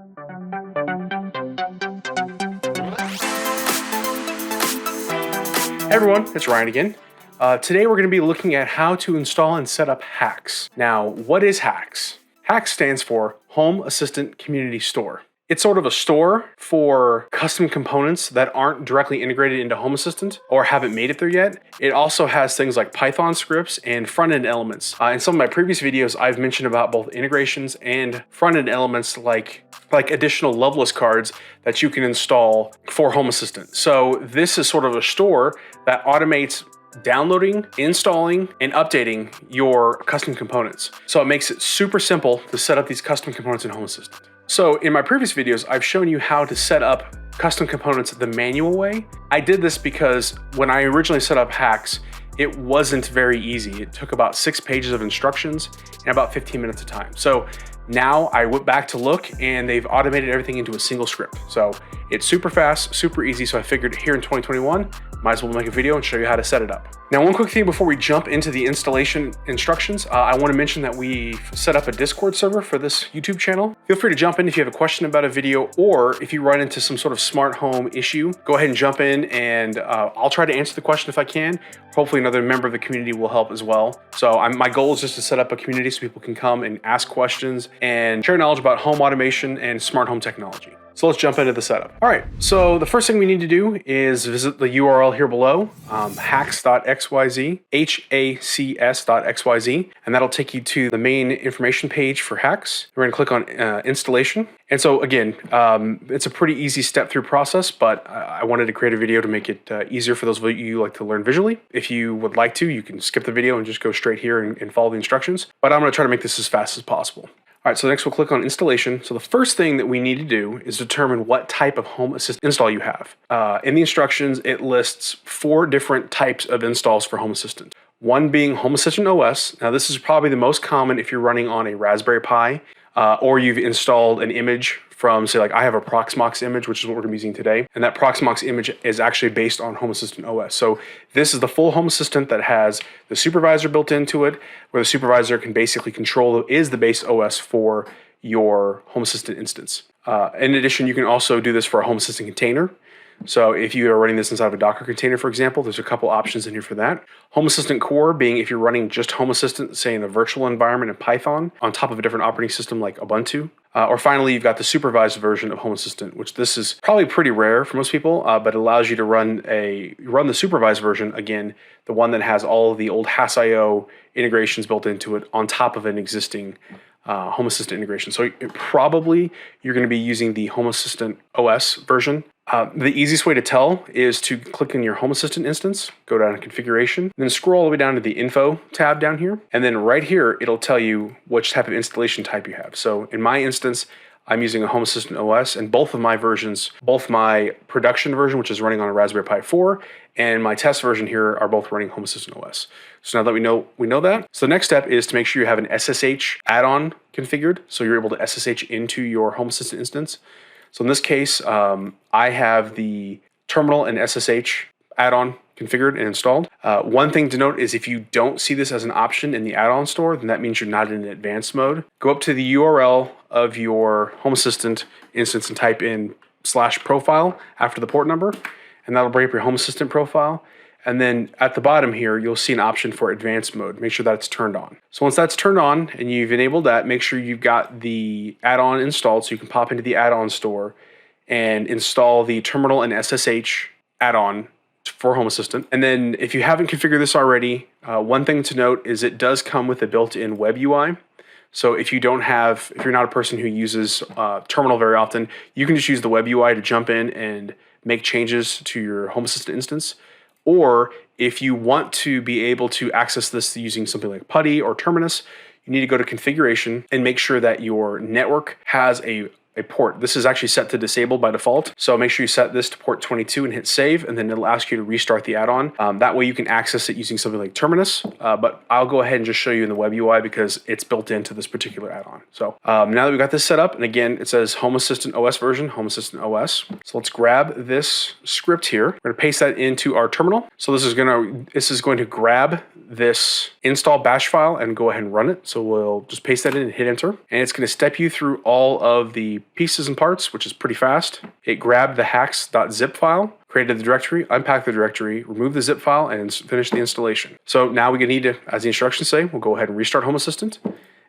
Hey everyone, it's Ryan again. Today we're going to be looking at how to install and set up HACS. Now, what is HACS? HACS stands for Home Assistant Community Store. It's sort of a store for custom components that aren't directly integrated into Home Assistant or haven't made it there yet. It also has things like Python scripts and front-end elements. In some of my previous videos, I've mentioned about both integrations and front-end elements like additional Lovelace cards that you can install for Home Assistant. So this is sort of a store that automates downloading, installing, and updating your custom components. So it makes it super simple to set up these custom components in Home Assistant. So in my previous videos, I've shown you how to set up custom components the manual way. I did this because when I originally set up HACS, it wasn't very easy. It took about 6 pages of instructions and about 15 minutes of time. So now I went back to look and they've automated everything into a single script. So it's super fast, super easy. So I figured here in 2021, might as well make a video and show you how to set it up. Now, one quick thing before we jump into the installation instructions, I want to mention that we've set up a Discord server for this YouTube channel. Feel free to jump in if you have a question about a video, or if you run into some sort of smart home issue, go ahead and jump in and I'll try to answer the question if I can. Hopefully another member of the community will help as well. So my goal is just to set up a community so people can come and ask questions and share knowledge about home automation and smart home technology. So let's jump into the setup. All right, so the first thing we need to do is visit the URL here below, hacs.xyz, hacs.xyz, and that'll take you to the main information page for HACS. We're gonna click on installation. And so again, it's a pretty easy step-through process, but I wanted to create a video to make it easier for those of you who like to learn visually. If you would like to, you can skip the video and just go straight here and follow the instructions, but I'm gonna try to make this as fast as possible. All right, so next we'll click on installation. So the first thing that we need to do is determine what type of Home Assistant install you have. In the instructions, it lists 4 different types of installs for Home Assistant. One being Home Assistant OS. Now this is probably the most common if you're running on a Raspberry Pi, or you've installed an image from, say, like I have a Proxmox image, which is what we're gonna be using today. And that Proxmox image is actually based on Home Assistant OS. So this is the full Home Assistant that has the supervisor built into it, where the supervisor can basically control, is the base OS for your Home Assistant instance. In addition, you can also do this for a Home Assistant container. So if you are running this inside of a Docker container, for example, there's a couple options in here for that. Home Assistant Core being if you're running just Home Assistant, say in a virtual environment in Python, on top of a different operating system like Ubuntu. Or finally, you've got the supervised version of Home Assistant, which this is probably pretty rare for most people, but it allows you to run the supervised version, again, the one that has all of the old HACS.io integrations built into it on top of an existing Home Assistant integration. So probably you're going to be using the Home Assistant OS version. The easiest way to tell is to click in your Home Assistant instance, go down to configuration, then scroll all the way down to the info tab down here. And then right here, it'll tell you which type of installation type you have. So in my instance, I'm using a Home Assistant OS, and both of my versions, both my production version, which is running on a Raspberry Pi 4, and my test version here are both running Home Assistant OS. So now that we know that. So the next step is to make sure you have an SSH add-on configured, so you're able to SSH into your Home Assistant instance. So in this case, I have the terminal and SSH add-on configured and installed. One thing to note is if you don't see this as an option in the add-on store, then that means you're not in advanced mode. Go up to the URL of your Home Assistant instance and type in /profile after the port number, and that'll bring up your Home Assistant profile. And then at the bottom here, you'll see an option for advanced mode. Make sure that's turned on. So once that's turned on and you've enabled that, make sure you've got the add-on installed so you can pop into the add-on store and install the terminal and SSH add-on for Home Assistant. And then if you haven't configured this already, one thing to note is it does come with a built-in web UI. So if you're not a person who uses terminal very often, you can just use the web UI to jump in and make changes to your Home Assistant instance. Or if you want to be able to access this using something like PuTTY or Terminus, you need to go to configuration and make sure that your network has a port. This is actually set to disabled by default. So make sure you set this to port 22 and hit save, and then it'll ask you to restart the add-on. That way you can access it using something like Terminus, but I'll go ahead and just show you in the web UI because it's built into this particular add-on. So now that we've got this set up, and again, it says Home Assistant OS version, Home Assistant OS. So let's grab this script here. We're gonna paste that into our terminal. So this is going to grab this install bash file and go ahead and run it. So we'll just paste that in and hit enter. And it's gonna step you through all of the pieces and parts, which is pretty fast. It grabbed the HACS.zip file, created the directory, unpacked the directory, removed the zip file, and finished the installation. So now we need to, as the instructions say, we'll go ahead and restart Home Assistant,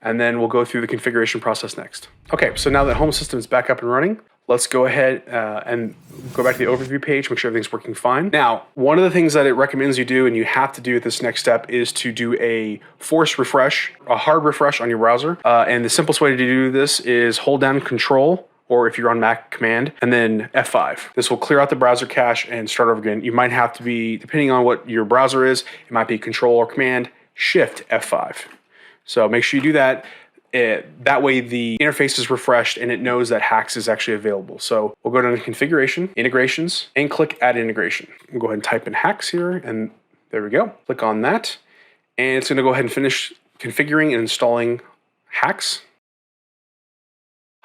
and then we'll go through the configuration process next. Okay, so now that Home Assistant is back up and running, let's go ahead and go back to the overview page, make sure everything's working fine. Now, one of the things that it recommends you do, and you have to do at this next step, is to do a force refresh, a hard refresh on your browser. And the simplest way to do this is hold down Control, or if you're on Mac, Command, and then F5. This will clear out the browser cache and start over again. You might have to be, depending on what your browser is, it might be Control or Command, Shift F5. So make sure you do that. That way the interface is refreshed and it knows that HACS is actually available. So we'll go down to Configuration, Integrations, and click Add Integration. We'll go ahead and type in HACS here, and there we go. Click on that, and it's going to go ahead and finish configuring and installing HACS.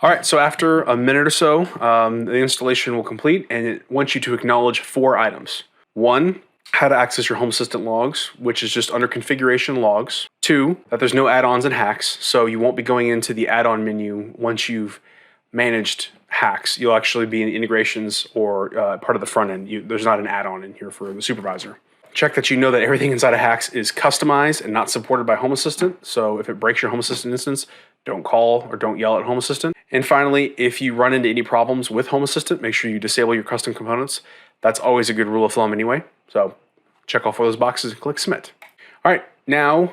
All right, so after a minute or so, the installation will complete, and it wants you to acknowledge 4 items. 1, how to access your Home Assistant logs, which is just under Configuration Logs. 2, that there's no add-ons in HACS, so you won't be going into the add-on menu once you've managed HACS. You'll actually be in integrations or part of the front end. There's not an add-on in here for the supervisor. Check that you know that everything inside of HACS is customized and not supported by Home Assistant. So if it breaks your Home Assistant instance, don't call or don't yell at Home Assistant. And finally, if you run into any problems with Home Assistant, make sure you disable your custom components. That's always a good rule of thumb anyway. So check all 4 of those boxes and click Submit. All right, now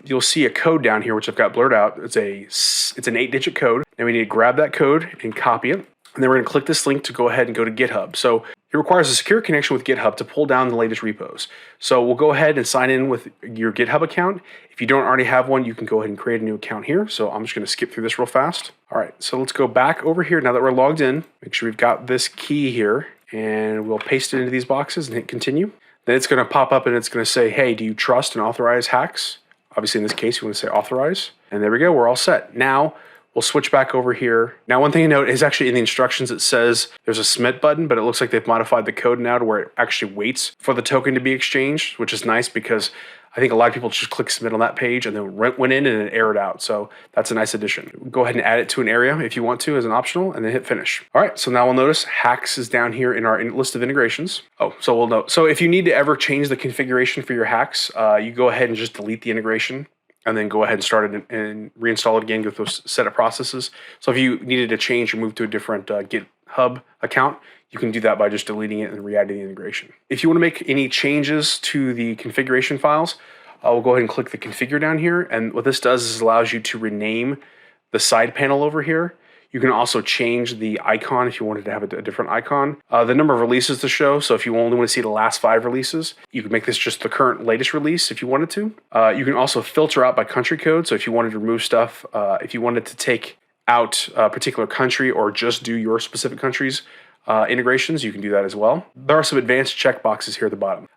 you'll see a code down here, which I've got blurred out. It's an 8-digit code. Now we need to grab that code and copy it. And then we're going to click this link to go ahead and go to GitHub. So it requires a secure connection with GitHub to pull down the latest repos. So we'll go ahead and sign in with your GitHub account. If you don't already have one, you can go ahead and create a new account here. So I'm just going to skip through this real fast. All right, so let's go back over here. Now that we're logged in, make sure we've got this key here, and we'll paste it into these boxes and hit continue. Then it's going to pop up and it's going to say, hey, do you trust and authorize HACS? Obviously in this case, we want to say authorize. And there we go, we're all set. Now we'll switch back over here. Now, one thing to note is actually in the instructions, it says there's a submit button, but it looks like they've modified the code now to where it actually waits for the token to be exchanged, which is nice because I think a lot of people just click submit on that page and then went in and it errored out. So that's a nice addition. Go ahead and add it to an area if you want to as an optional, and then hit finish. All right, so now we'll notice HACS is down here in our list of integrations. Oh, so we'll note. So if you need to ever change the configuration for your HACS, you go ahead and just delete the integration and then go ahead and start it and reinstall it again with those set of processes. So if you needed to change or move to a different GitHub account, you can do that by just deleting it and re-adding the integration. If you want to make any changes to the configuration files, we'll go ahead and click the configure down here. And what this does is allows you to rename the side panel over here. You can also change the icon if you wanted to have a different icon. The number of releases to show, so if you only want to see the last 5 releases, you can make this just the current latest release if you wanted to. You can also filter out by country code, so if you wanted to remove stuff, if you wanted to take out a particular country or just do your specific country's integrations, you can do that as well. There are some advanced checkboxes here at the bottom.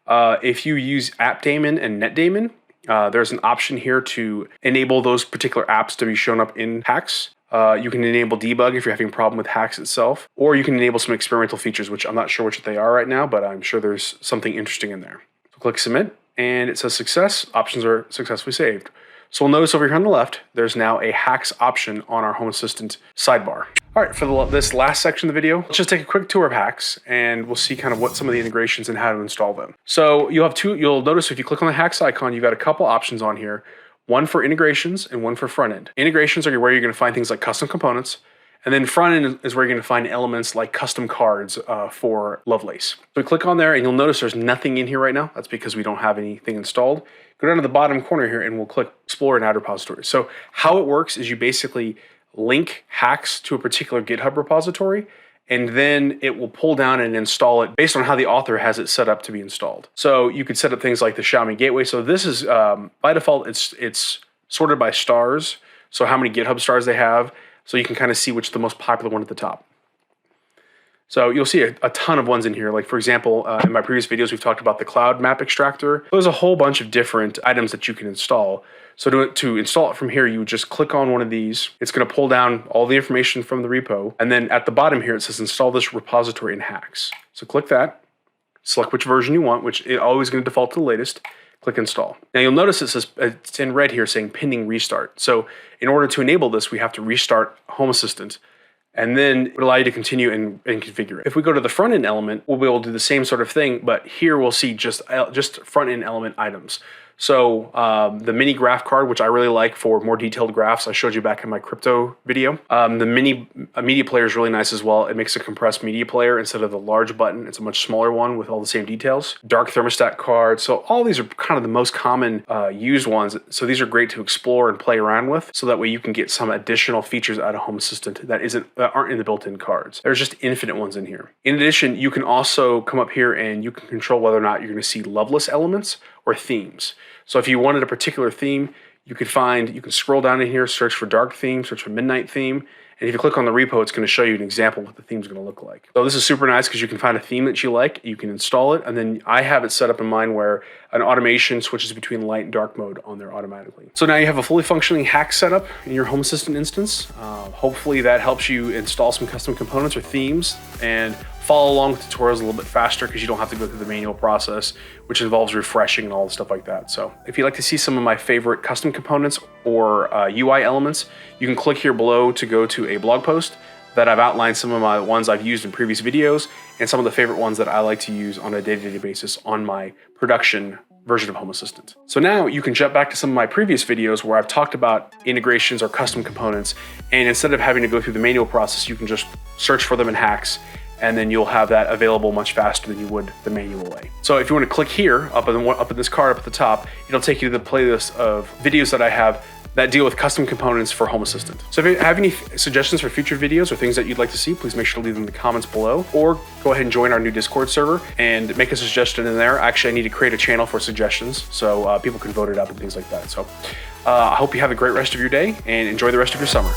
If you use app daemon and net daemon, there's an option here to enable those particular apps to be shown up in HACS. You can enable debug if you're having a problem with HACS itself, or you can enable some experimental features, which I'm not sure which they are right now, but I'm sure there's something interesting in there. So click submit, and it says success. Options are successfully saved. So we'll notice over here on the left, there's now a HACS option on our Home Assistant sidebar. All right, for this last section of the video, let's just take a quick tour of HACS, and we'll see kind of what some of the integrations and how to install them. So you'll notice if you click on the HACS icon, you've got a couple options on here. One for integrations and one for front end. Integrations are where you're going to find things like custom components, and then front end is where you're going to find elements like custom cards for Lovelace. So we click on there, and you'll notice there's nothing in here right now. That's because we don't have anything installed. Go down to the bottom corner here, and we'll click Explore and Add Repository. So how it works is you basically link HACS to a particular GitHub repository, and then it will pull down and install it based on how the author has it set up to be installed. So you could set up things like the Xiaomi gateway. So this is, by default, it's sorted by stars. So how many GitHub stars they have. So you can kind of see which is the most popular one at the top. So you'll see a ton of ones in here. Like for example, in my previous videos, we've talked about the cloud map extractor. There's a whole bunch of different items that you can install. So to install it from here, you would just click on one of these. It's going to pull down all the information from the repo. And then at the bottom here, it says install this repository in HACS. So click that, select which version you want, which is always going to default to the latest. Click install. Now you'll notice it says, it's in red here saying pending restart. So in order to enable this, we have to restart Home Assistant. and then it will allow you to continue and configure it. If we go to the front end element, we'll be able to do the same sort of thing, but here we'll see just front end element items. So the mini graph card, which I really like for more detailed graphs, I showed you back in my crypto video. The mini media player is really nice as well. It makes a compressed media player instead of the large button. It's a much smaller one with all the same details. Dark thermostat card. So all these are kind of the most common used ones. So these are great to explore and play around with. So that way you can get some additional features out of Home Assistant that aren't in the built-in cards. There's just infinite ones in here. In addition, you can also come up here and you can control whether or not you're going to see Lovelace elements or themes. So if you wanted a particular theme, you can scroll down in here, search for dark theme, search for midnight theme, and if you click on the repo, it's going to show you an example of what the theme is going to look like. So this is super nice because you can find a theme that you like, you can install it, and then I have it set up in mine where an automation switches between light and dark mode on there automatically. So now you have a fully functioning HACS setup in your Home Assistant instance. Hopefully that helps you install some custom components or themes and follow along with tutorials a little bit faster because you don't have to go through the manual process, which involves refreshing and all the stuff like that. So if you'd like to see some of my favorite custom components or UI elements, you can click here below to go to a blog post that I've outlined some of my ones I've used in previous videos and some of the favorite ones that I like to use on a day-to-day basis on my production version of Home Assistant. So now you can jump back to some of my previous videos where I've talked about integrations or custom components, and instead of having to go through the manual process, you can just search for them in HACS, and then you'll have that available much faster than you would the manual way. So if you want to click here, up in this card up at the top, it'll take you to the playlist of videos that I have that deal with custom components for Home Assistant. So if you have any suggestions for future videos or things that you'd like to see, please make sure to leave them in the comments below, or go ahead and join our new Discord server and make a suggestion in there. Actually, I need to create a channel for suggestions so people can vote it up and things like that. So I hope you have a great rest of your day and enjoy the rest of your summer.